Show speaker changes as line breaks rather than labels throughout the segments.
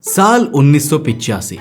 साल 1985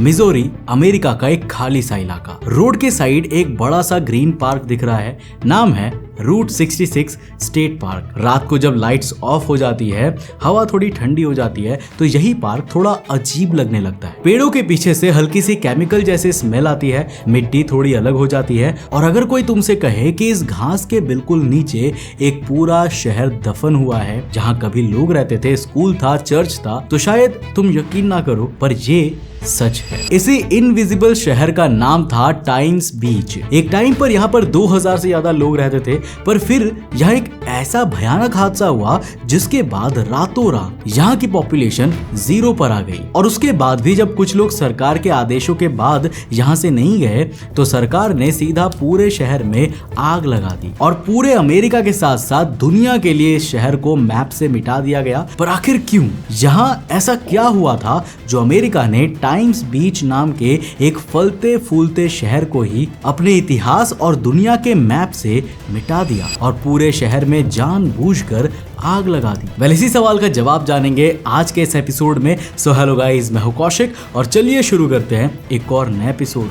Missouri America का एक खाली सा इलाका। रोड के साइड एक बड़ा सा ग्रीन पार्क दिख रहा है। नाम है रूट 66 स्टेट पार्क। रात को जब लाइट्स ऑफ हो जाती है, हवा थोड़ी ठंडी हो जाती है, तो यही पार्क थोड़ा अजीब लगने लगता है। पेड़ों के पीछे से हल्की सी केमिकल जैसे स्मेल आती है, मिट्टी थोड़ी अलग हो जाती है, और अगर कोई तुमसे कहे कि इस घास के बिल्कुल नीचे एक पूरा शहर दफन हुआ है, जहाँ कभी लोग रहते थे, स्कूल था, चर्च था, तो शायद तुम यकीन ना करो, पर ये सच है। इसी इनविजिबल शहर का नाम था टाइम्स बीच। एक टाइम पर यहाँ पर 2000 से ज्यादा लोग रहते थे, पर फिर यहाँ एक ऐसा भयानक हादसा हुआ जिसके बाद रातों रात यहाँ की पॉपुलेशन 0 पर आ गई। और उसके बाद भी जब कुछ लोग सरकार के आदेशों के बाद यहाँ से नहीं गए, तो सरकार ने सीधा पूरे शहर में आग लगा दी और पूरे अमेरिका के साथ साथ दुनिया के लिए इस शहर को मैप से मिटा दिया गया। पर आखिर क्यों? यहाँ ऐसा क्या हुआ था जो अमेरिका ने टाइम्स बीच नाम के एक फलते फूलते शहर को ही अपने इतिहास और दुनिया के मैप से मिटा दिया और पूरे शहर में जानबूझकर आग लगा दी? वेल, इसी सवाल का जवाब जानेंगे आज के इस एपिसोड में। सो हेलो गाइस, मैं हूं कौशिक और चलिए शुरू करते हैं एक और नए एपिसोड।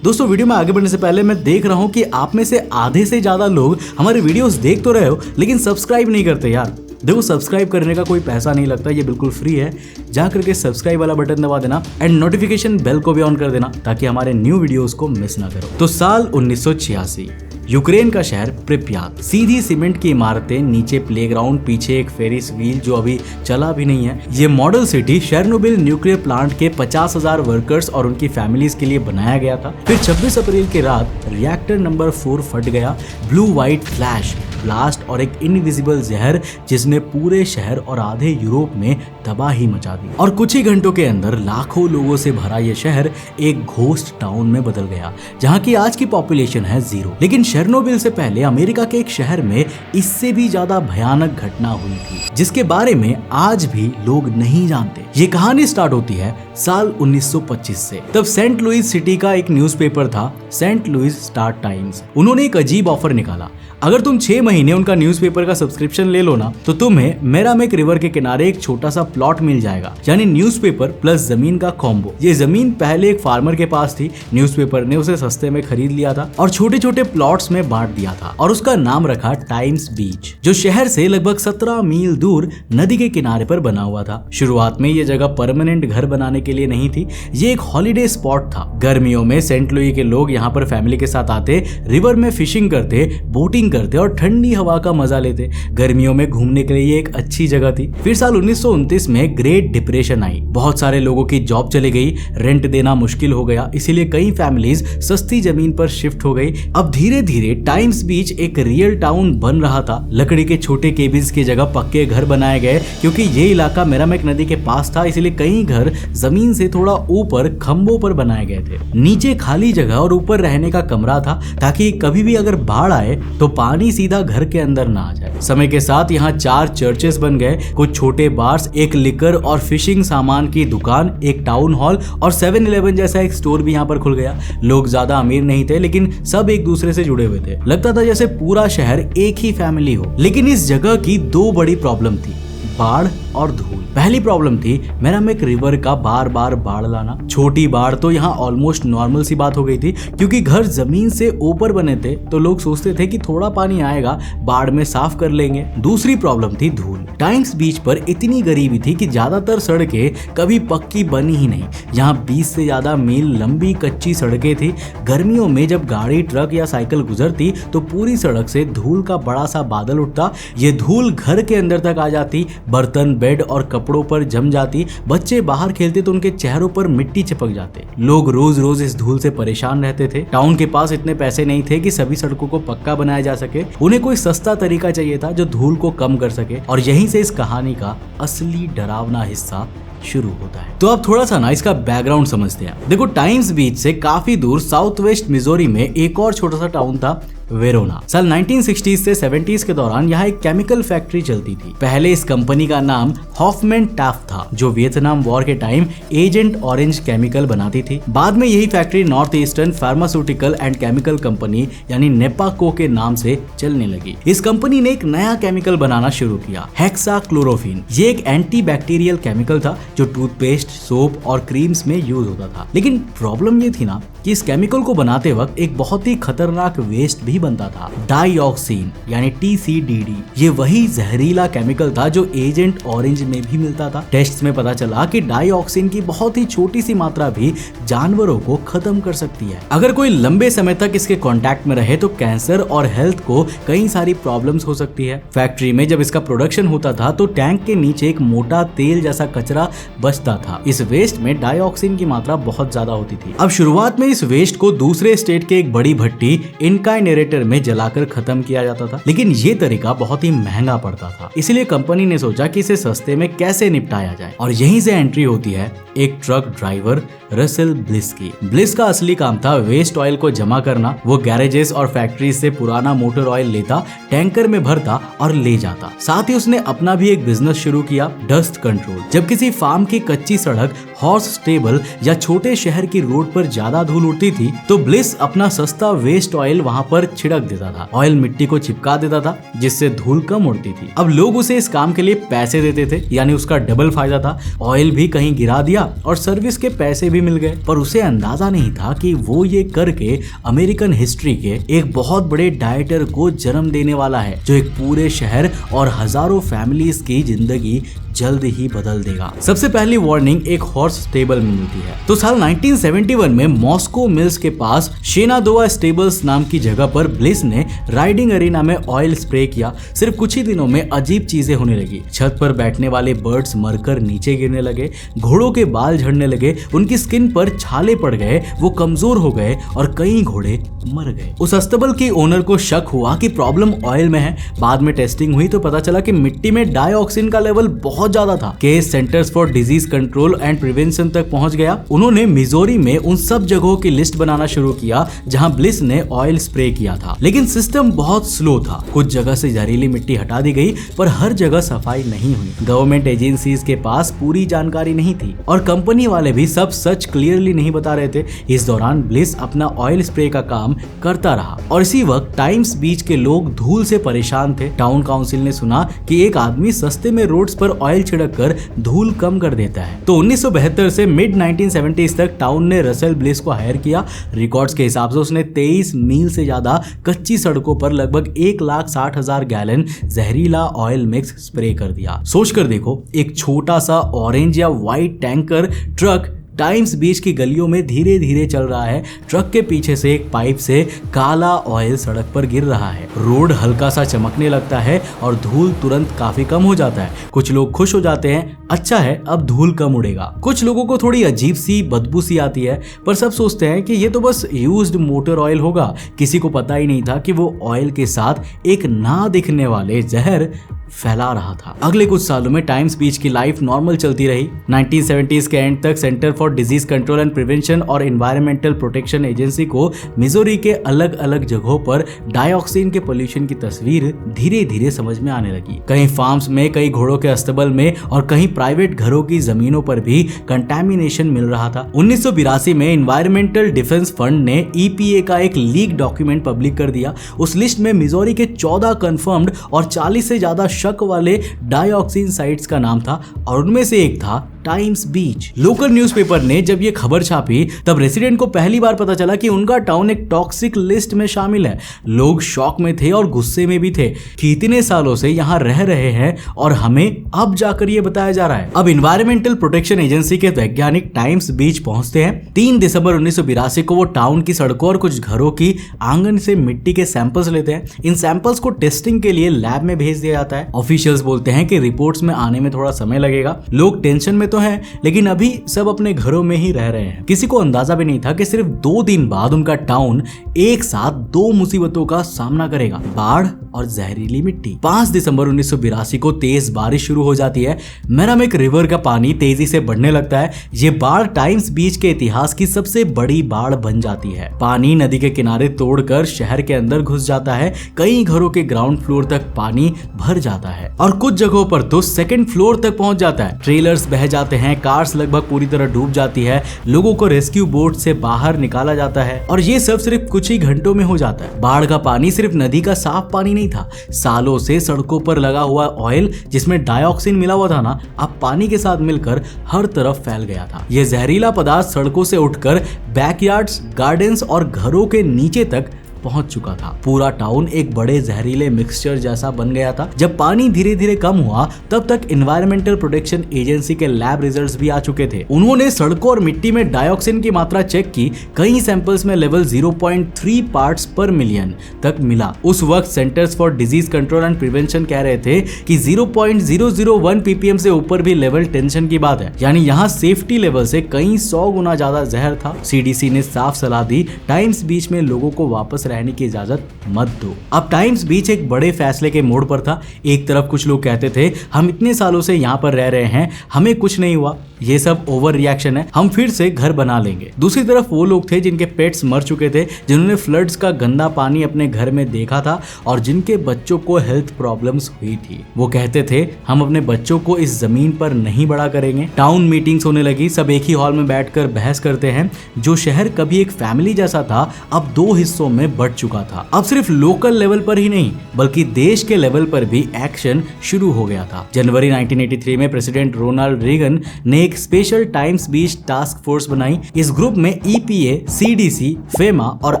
दोस्तों, वीडियो में आगे बढ़ने से पहले मैं देख रहा हूं कि आप में से आधे से ज्यादा लोग हमारे वीडियोस देख तो रहे हो, लेकिन सब्सक्राइब नहीं करते यार। देखो, सब्सक्राइब करने का कोई पैसा नहीं लगता, ये बिल्कुल फ्री है। जा करके सब्सक्राइब वाला बटन दबा देना एंड नोटिफिकेशन बेल को भी ऑन कर देना ताकि हमारे न्यू वीडियोस को मिस ना करो। तो साल 1986, यूक्रेन का शहर प्रिप्यात। सीधी सीमेंट की इमारतें, नीचे प्लेग्राउंड, पीछे एक फेरिस व्हील जो अभी चला भी नहीं है। ये मॉडल सिटी शेरनोबिल न्यूक्लियर प्लांट के 50,000 वर्कर्स और उनकी फैमिलीज के लिए बनाया गया था। फिर 26 अप्रैल की रात रिएक्टर नंबर 4 फट गया। ब्लू व्हाइट फ्लैश, ब्लास्ट और एक इनविजिबल जहर जिसने पूरे शहर और आधे यूरोप में तबाही मचा दी। और कुछ ही घंटों के अंदर लाखों लोगों से भरा यह शहर एक घोस्ट टाउन में बदल गया, जहां की आज की पॉपुलेशन है 0। लेकिन शेरनोबिल से पहले अमेरिका के एक शहर में इससे भी ज्यादा भयानक घटना हुई थी, जिसके बारे में आज भी लोग नहीं जानते। ये कहानी स्टार्ट होती है साल 1925 से। तब सेंट लुइस सिटी का एक न्यूज़पेपर था, सेंट लुइस स्टार टाइम्स। उन्होंने एक अजीब ऑफर निकाला। अगर तुम 6 महीने उनका न्यूज़पेपर का सब्सक्रिप्शन ले लो ना, तो तुम्हें मेरामेक रिवर के किनारे एक छोटा सा प्लॉट मिल जाएगा, यानी न्यूज़पेपर प्लस जमीन का कॉम्बो। ये जमीन पहले एक फार्मर के पास थी, न्यूज़पेपर ने उसे सस्ते में खरीद लिया था और छोटे छोटे प्लॉट्स में बांट दिया था, और उसका नाम रखा टाइम्स बीच, जो शहर से लगभग 17 मील दूर नदी के किनारे पर बना हुआ था। शुरुआत में ये जगह परमानेंट घर बनाने के लिए नहीं थी, ये एक हॉलीडे स्पॉट था। गर्मियों में सेंट लुई के लोग यहाँ पर फैमिली के साथ आते, रिवर में फिशिंग करते, बोटिंग करते और ठंडी हवा का मजा लेते। गर्मियों में घूमने के लिए ये एक अच्छी जगह थी। फिर साल 1929 में ग्रेट डिप्रेशन आई। बहुत सारे लोगों की जॉब चली गई, रेंट देना मुश्किल हो गया, इसीलिए कई फैमिलीज सस्ती जमीन पर शिफ्ट हो गई। अब धीरे धीरे टाइम्स बीच एक रियल टाउन बन रहा था। लकड़ी के छोटे केबिन्स की जगह पक्के घर बनाए गए, क्योंकि ये इलाका मेरामेक नदी के पास था, इसलिए कई घर जमीन से थोड़ा ऊपर खंभों पर बनाए गए थे। नीचे खाली जगह और ऊपर रहने का कमरा था, ताकि कभी भी अगर बाढ़ आए तो पानी सीधा घर के अंदर ना आ जाए। समय के साथ यहाँ 4 चर्चेस बन गए, कुछ छोटे बार्स, एक लिकर और फिशिंग सामान की दुकान, एक टाउन हॉल और 7-Eleven जैसा एक स्टोर भी यहाँ पर खुल गया। लोग ज्यादा अमीर नहीं थे, लेकिन सब एक दूसरे से जुड़े हुए थे। लगता था जैसे पूरा शहर एक ही फैमिली हो। लेकिन इस जगह की 2 बड़ी प्रॉब्लम थी, बाढ़ और धूल। पहली प्रॉब्लम थी मेरामेक रिवर का बार बार बाढ़ लाना। छोटी बाढ़ तो यहाँ ऑलमोस्ट नॉर्मल सी बात हो गई थी, क्योंकि घर जमीन से ऊपर बने थे, तो लोग सोचते थे कि थोड़ा पानी आएगा, बाढ़ में साफ कर लेंगे। दूसरी प्रॉब्लम थी धूल। टाइम्स बीच पर इतनी गरीबी थी कि ज्यादातर सड़कें कभी पक्की बनी ही नहीं। यहाँ 20 से ज्यादा मील लंबी कच्ची सड़कें थी। गर्मियों में जब गाड़ी, ट्रक या साइकिल गुजरती, तो पूरी सड़क से धूल का बड़ा सा बादल उठता। ये धूल घर के अंदर तक आ जाती, बर्तन, बेड और कपड़ों पर जम जाती। बच्चे बाहर खेलते तो उनके चेहरों पर मिट्टी चिपक जाते। लोग रोज रोज इस धूल से परेशान रहते थे। टाउन के पास इतने पैसे नहीं थे कि सभी सड़कों को पक्का बनाया जा सके। उन्हें कोई सस्ता तरीका चाहिए था जो धूल को कम कर सके, और यहीं से इस कहानी का असली डरावना हिस्सा शुरू होता है। तो अब थोड़ा सा ना इसका बैकग्राउंड समझते हैं। देखो, टाइम्स बीच से काफी दूर साउथ वेस्ट मिजोरी में एक और छोटा सा टाउन था वेरोना। साल 1960s से 70s के दौरान यहाँ एक केमिकल फैक्ट्री चलती थी। पहले इस कंपनी का नाम हॉफमैन टैफ्ट था, जो वियतनाम वॉर के टाइम एजेंट ऑरेंज केमिकल बनाती थी। बाद में यही factory north eastern pharmaceutical and chemical company यानी नेपाको के नाम से चलने लगी। इस कंपनी ने एक नया केमिकल बनाना शुरू किया, हेक्साक्लोरोफिन। ये एक एंटी बैक्टीरियल केमिकल था जो टूथपेस्ट, सोप और क्रीम्स में यूज होता था। लेकिन प्रॉब्लम ये थी ना कि इस केमिकल को बनाते वक्त एक बहुत ही खतरनाक वेस्ट भी बनता था, डाइऑक्सिन यानी TCDD। ये वही जहरीला केमिकल था जो एजेंट ऑरेंज में भी मिलता था। टेस्ट में पता चला कि डाइऑक्सिन की बहुत ही छोटी सी मात्रा भी जानवरों को खत्म कर सकती है। अगर कोई लंबे समय तक इसके कांटेक्ट में रहे तो कैंसर और हेल्थ को कई सारी प्रॉब्लम्स हो सकती है। फैक्ट्री में जब इसका प्रोडक्शन होता था तो टैंक के नीचे एक मोटा तेल जैसा कचरा बचता था। इस वेस्ट में डाइऑक्सिन की मात्रा बहुत ज्यादा होती थी। अब शुरुआत में इस वेस्ट को दूसरे स्टेट के एक बड़ी भट्टी इनकाइनेरेटर में जलाकर खत्म किया जाता था, लेकिन ये तरीका बहुत ही महंगा पड़ता था। इसलिए कंपनी ने सोचा कि इसे सस्ते में कैसे निपटाया जाए, और यहीं से एंट्री होती है एक ट्रक ड्राइवर रसेल ब्लिस की। ब्लिस का असली काम था वेस्ट ऑयल को जमा करना। वो गैरेजेस और फैक्ट्रीज से पुराना मोटर ऑयल लेता, टैंकर में भरता और ले जाता। साथ ही उसने अपना भी एक बिजनेस शुरू किया, डस्ट कंट्रोल। जब किसी फार्म की कच्ची सड़क, हॉर्स स्टेबल या छोटे शहर की रोड पर ज्यादा धूल उड़ती थी तो ब्लिस अपना सस्ता वेस्ट ऑयल वहां पर छिड़क देता था। ऑयल मिट्टी को चिपका देता था जिससे धूल कम उड़ती थी। अब लोग उसे इस काम के लिए पैसे देते थे, यानी उसका डबल फायदा था। ऑयल भी कहीं गिरा दिया और सर्विस के पैसे भी मिल गए। पर उसे अंदाजा नहीं था कि वो ये करके अमेरिकन हिस्ट्री के एक बहुत बड़े डाइटर को जन्म देने वाला है, जो एक पूरे शहर और हजारों फैमिलीज की जिंदगी जल्द ही बदल देगा। सबसे पहली वार्निंग एक हॉर्स स्टेबल में मिलती है। तो साल 1971 में मॉस्को मिल्स के पास शेनादोआ स्टेबल्स नाम की जगह पर ब्लिस ने राइडिंग अरीना में ऑयल स्प्रे किया। सिर्फ कुछ ही दिनों में अजीब चीजें होने लगी। छत पर बैठने वाले बर्ड्स मरकर नीचे गिरने लगे, घोड़ों के बाल झड़ने लगे, उनकी स्किन पर छाले पड़ गए, वो कमजोर हो गए और कई घोड़े मर गए। उस अस्तबल की ओनर को शक हुआ कि प्रॉब्लम ऑयल में है। बाद में टेस्टिंग हुई तो पता चला कि मिट्टी में डाइऑक्सिन का लेवल बहुत ज्यादा था। Case centres for disease control and prevention तक पहुंच गया। उन्होंने मिजोरी में उन सब जगहों की लिस्ट बनाना शुरू किया जहां ब्लिस ने ऑयल स्प्रे किया था, लेकिन सिस्टम बहुत स्लो था। कुछ जगह से जहरीली मिट्टी हटा दी गई पर हर जगह सफाई नहीं हुई। गवर्नमेंट एजेंसीज के पास पूरी जानकारी नहीं थी और कंपनी वाले भी सब सच क्लियरली नहीं बता रहे थे। इस दौरान ब्लिस अपना ऑयल स्प्रे का काम करता रहा और इसी वक्त टाइम्स बीच के लोग धूल से परेशान थे। टाउन काउंसिल ने सुना कि एक आदमी सस्ते में रोड्स पर ऑयल छिड़क कर धूल कम कर देता है, तो 1972 से मिड 1970s तक टाउन ने रसेल ब्लिस को हायर किया। रिकॉर्ड्स के हिसाब से उसने 23 मील से ज्यादा कच्ची सड़कों पर लगभग 1,60,000 गैलन जहरीला ऑयल मिक्स स्प्रे कर दिया। सोच कर देखो, एक छोटा सा ऑरेंज या व्हाइट टैंकर ट्रक टाइम्स बीच की गलियों में धीरे धीरे चल रहा है। ट्रक के पीछे से एक पाइप से काला ऑयल सड़क पर गिर रहा है। रोड हल्का सा चमकने लगता है और धूल तुरंत काफी कम हो जाता है। कुछ लोग खुश हो जाते हैं, अच्छा है अब धूल कम उड़ेगा। कुछ लोगों को थोड़ी अजीब सी बदबू सी आती है, पर सब सोचते हैं कि ये तो बस यूज्ड मोटर ऑयल होगा। किसी को पता ही नहीं था कि वो ऑयल के साथ एक ना दिखने वाले जहर फैला रहा था। अगले कुछ सालों में टाइम्स बीच की लाइफ नॉर्मल चलती रही। 1970s के एंड तक centre for disease control and prevention और एनवायरमेंटल प्रोटेक्शन एजेंसी को मिजोरी के अलग अलग जगहों पर डाइऑक्सिन के पोल्यूशन की तस्वीर धीरे धीरे समझ में आने लगी। कहीं फार्म्स में, कई घोड़ों के अस्तबल में और कहीं प्राइवेट घरों की जमीनों पर भी कंटामिनेशन मिल रहा था। 1982 में एनवायरमेंटल डिफेंस फंड ने EPA का एक लीक डॉक्यूमेंट पब्लिक कर दिया। उस लिस्ट में मिजोरी के 14 कंफर्म्ड और 40 से ज्यादा शक वाले डाइऑक्सिन साइट्स का नाम था और उनमें से एक था टाइम्स बीच। लोकल न्यूज़पेपर ने जब ये खबर छापी तब रेसिडेंट को पहली बार पता चला कि उनका टाउन एक टॉक्सिक लिस्ट में शामिल है। लोग शॉक में थे और गुस्से में भी थे कि इतने सालों से यहाँ रह रहे हैं और हमें अब जाकर ये बताया जा रहा है। अब एनवायरमेंटल प्रोटेक्शन एजेंसी के वैज्ञानिक टाइम्स बीच पहुंचते हैं। 3 दिसंबर 1982 को वो टाउन की सड़कों और कुछ घरों की आंगन से मिट्टी के सैंपल्स लेते हैं। इन सैंपल्स को टेस्टिंग के लिए लैब में भेज दिया जाता है। ऑफिशियल्स बोलते हैं कि रिपोर्ट्स में आने में थोड़ा समय लगेगा। लोग टेंशन में तो हैं, लेकिन अभी सब अपने घरों में ही रह रहे हैं। किसी को अंदाजा भी नहीं था कि सिर्फ 2 दिन बाद उनका टाउन एक साथ 2 मुसीबतों का सामना करेगा, बाढ़ और जहरीली मिट्टी। 5 दिसंबर 1982 को तेज बारिश शुरू हो जाती है। मेरामेक रिवर का पानी तेजी से बढ़ने लगता है। ये बाढ़ टाइम्स बीच के इतिहास की सबसे बड़ी बाढ़ बन जाती है। पानी नदी के किनारे तोड़कर शहर के अंदर घुस जाता है। कई घरों के ग्राउंड फ्लोर तक पानी भर जाता है और कुछ जगहों पर तो सेकंड फ्लोर तक पहुंच जाता है। ट्रेलर्स बह जाते हैं, कार्स लगभग पूरी तरह डूब जाती है, लोगों को रेस्क्यू बोट से बाहर निकाला जाता है और ये सब सिर्फ कुछ ही घंटों में हो जाता है। बाढ़ का पानी सिर्फ नदी का साफ पानी नहीं था, सालों से सड़कों पर लगा हुआ ऑयल जिसमें डाइऑक्सिन मिला हुआ था ना, अब पानी के साथ मिलकर हर तरफ फैल गया था। यह जहरीला पदार्थ सड़कों से उठकर बैकयार्ड्स, गार्डन्स और घरों के नीचे तक पहुंच चुका था। पूरा टाउन एक बड़े जहरीले मिक्सचर जैसा बन गया था। जब पानी धीरे धीरे कम हुआ तब तक एनवायरमेंटल प्रोटेक्शन एजेंसी के लैब रिजल्ट्स भी आ चुके थे। उन्होंने सड़कों और मिट्टी में डाइऑक्सिन की मात्रा चेक की। कई सैंपल्स में लेवल 0.3 पार्ट्स पर मिलियन तक मिला। उस वक्त centres for disease control and prevention कह रहे थे कि 0.001 ppm से ऊपर भी लेवल टेंशन की बात है, यानी यहाँ सेफ्टी लेवल से कई 100 गुना ज्यादा जहर था। सीडीसी ने साफ सलाह दी, टाइम्स बीच में लोगों को वापस रहने की इजाजत मत दो। अब टाइम्स बीच एक बड़े फैसले के मोड़ पर था। एक तरफ कुछ लोग कहते थे हम इतने सालों से यहाँ पर रह रहे हैं, हमें कुछ नहीं हुआ, ये सब ओवर रिएक्शन है, हम फिर से घर बना लेंगे। दूसरी तरफ वो लोग थे जिनके पेट्स मर चुके थे, जिन्होंने फ्लड्स का गंदा पानी अपने घर में देखा था और जिनके बच्चों को हेल्थ प्रॉब्लम्स हुई थी। वो कहते थे हम अपने बच्चों को इस जमीन पर नहीं बड़ा करेंगे। टाउन मीटिंग्स होने लगी, सब एक ही हॉल में बैठकर बहस करते हैं। जो शहर कभी एक फैमिली जैसा था अब 2 हिस्सों में बढ़ चुका था। अब सिर्फ लोकल लेवल पर ही नहीं बल्कि देश के लेवल पर भी एक्शन शुरू हो गया था। जनवरी 1983 में प्रेसिडेंट रोनाल्ड रीगन ने एक स्पेशल टाइम्स बीच टास्क फोर्स बनाई। इस ग्रुप में ईपीए, सीडीसी, फेमा और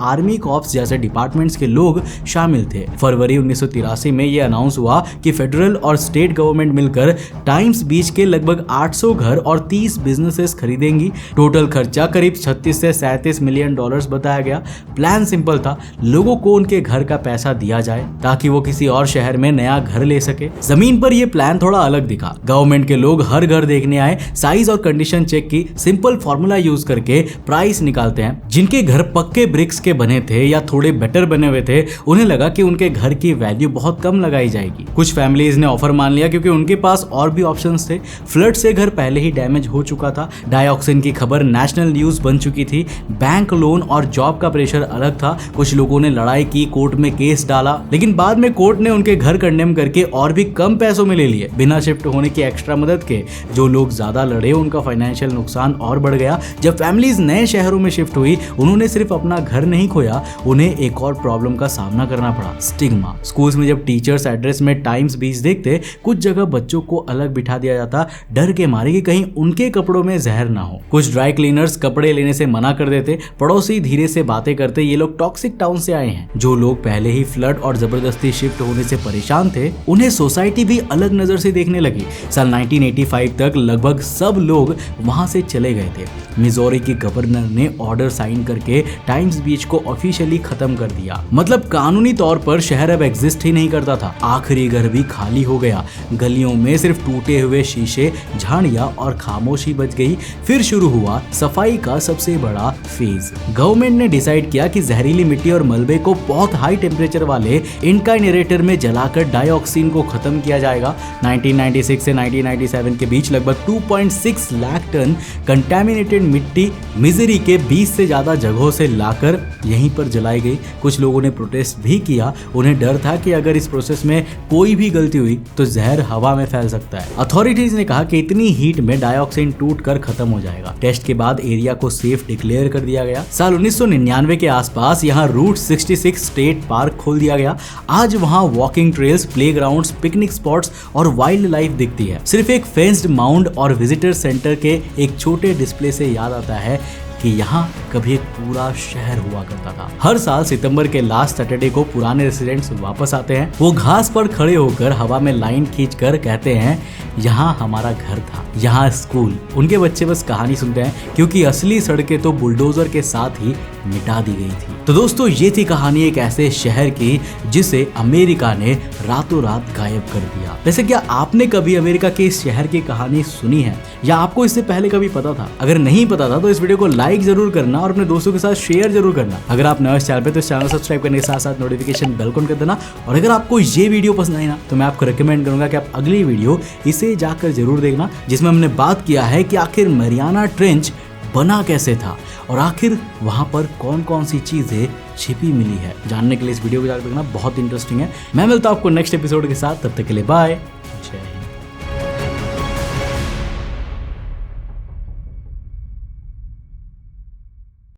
आर्मी कॉर्प्स जैसे डिपार्टमेंट्स के लोग शामिल थे। फरवरी 1983 में यह अनाउंस हुआ कि फेडरल और स्टेट गवर्नमेंट मिलकर टाइम्स बीच के लगभग 800 घर और 30 बिजनेसेस खरीदेंगी। टोटल खर्चा करीब 36 से 37 मिलियन डॉलर्स बताया गया। प्लान सिंपल था, लोगों को उनके घर का पैसा दिया जाए ताकि वो किसी और शहर में नया घर ले सके। जमीन पर यह प्लान थोड़ा अलग दिखा। गवर्नमेंट के लोग हर घर देखने आए, साइज और कंडीशन चेक की। सिंपल फॉर्मूला यूज करके प्राइस निकालते हैं। जिनके घर पक्के ब्रिक्स के बने थे या थोड़े बेटर बने हुए थे, उन्हें लगा कि उनके घर की वैल्यू बहुत कम लगाई जाएगी। कुछ फैमिलीज ने ऑफर मान लिया क्योंकि उनके पास और भी ऑप्शंस थे। फ्लड से घर पहले ही डैमेज हो चुका था। डाइऑक्सिन की खबर नेशनल न्यूज बन चुकी थी। बैंक लोन और जॉब का प्रेशर अलग था। कुछ लोगों ने लड़ाई की, कोर्ट में केस डाला, लेकिन बाद में कोर्ट ने उनके घर कंडेम करके और भी कम पैसों में ले लिए बिना शिफ्ट होने की एक्स्ट्रा मदद के। जो लोग ज्यादा लड़े उनका फाइनेंशियल नुकसान और बढ़ गया। जब फैमिलीज नए शहरों में शिफ्ट हुई, उन्होंने सिर्फ अपना घर नहीं खोया, उन्हें एक और प्रॉब्लम का सामना करना पड़ा, स्टिग्मा। स्कूल्स में जब टीचर्स एड्रेस में टाइम्स बीच देखते, कुछ जगह बच्चों को अलग बिठा दिया जाता, डर के मारे कि कहीं उनके कपड़ों में जहर ना हो। कुछ ड्राई क्लीनर्स कपड़े लेने से मना कर देते। पड़ोसी धीरे से बातें करते, ये लोग टॉक्सिक टाउन से आए हैं। जो लोग पहले ही फ्लड और जबरदस्ती शिफ्ट होने से परेशान थे, उन्हें सोसाइटी भी अलग नजर से देखने लगी। साल 1985 तक लगभग सब लोग वहां से चले गए थे। मिजोरी की गवर्नर ने ऑर्डर साइन करके टाइम्स बीच को ऑफिशियली खत्म कर दिया। मतलब कानूनी तौर पर शहर अब एग्जिस्ट ही नहीं करता था। आखिरी घर भी खाली हो गया। गलियों में सिर्फ टूटे हुए शीशे, झाड़ियां और खामोशी बच गई। फिर शुरू हुआ सफाई का सबसे बड़ा फेज। गवर्नमेंट ने डिसाइड किया कि जहरीली मिट्टी और मलबे को बहुत हाई टेम्परेचर वाले इनकाइनरेटर में जलाकर डाइऑक्सिन को खत्म किया जाएगा। 1996 से 1997 के बीच लगभग 2.6 लाख टन कंटामिनेटेड मिट्टी मिजरी के 20 से ज्यादा जगहों से लाकर यहीं पर जलाई गई। कुछ लोगों ने प्रोटेस्ट भी किया। उन्हें डर था कि अगर इस प्रोसेस में कोई भी गलती हुई तो जहर हवा में फैल सकता है। अथॉरिटीज ने कहा कि इतनी हीट में डाइऑक्सिन टूट कर खत्म हो जाएगा। टेस्ट के बाद एरिया को सेफ डिक्लेयर कर दिया गया। साल 1999 के आसपास यहाँ रूट 66 स्टेट पार्क खोल दिया गया। आज वहाँ walking trails, playgrounds, picnic spots और वाइल्ड लाइफ दिखती है। सिर्फ एक फेंस्ड माउंड और विजिटर सेंटर के एक छोटे डिस्प्ले से याद आता है कि यहाँ कभी एक पूरा शहर हुआ करता था। हर साल सितंबर के लास्ट सैटरडे को पुराने रेसिडेंट्स वापस आते हैं। वो घास पर खड़े होकर हवा में लाइन खींचकर कहते हैं यहाँ हमारा घर था, यहाँ स्कूल। उनके बच्चे बस कहानी सुनते हैं क्योंकि असली सड़कें तो बुलडोजर के साथ ही मिटा दी गई थी। तो दोस्तों, ये थी कहानी एक ऐसे शहर की जिसे अमेरिका ने रातों रात गायब कर दिया। वैसे क्या आपने कभी अमेरिका के इस शहर की कहानी सुनी है या आपको इससे पहले कभी पता था? अगर नहीं पता था तो इस वीडियो को लाइक जरूर करना और अपने दोस्तों के साथ शेयर जरूर करना। अगर आप नए चैनल पे तो इस चैनल को सब्सक्राइब करने के साथ साथ नोटिफिकेशन बेल ऑन कर देना। और अगर आपको ये वीडियो पसंद आई ना तो मैं आपको रिकमेंड करूंगा कि आप अगली वीडियो इसे जाकर जरूर देखना, जिसमें हमने बात किया है कि आखिर मरियाना ट्रेंच बना कैसे था और आखिर वहां पर कौन कौन सी चीजें छिपी मिली है। जानने के लिए इस वीडियो को जाकर देखना, बहुत इंटरेस्टिंग है। मैं मिलता हूं आपको नेक्स्ट एपिसोड के साथ, तब तक के लिए बाय। जय हिंद।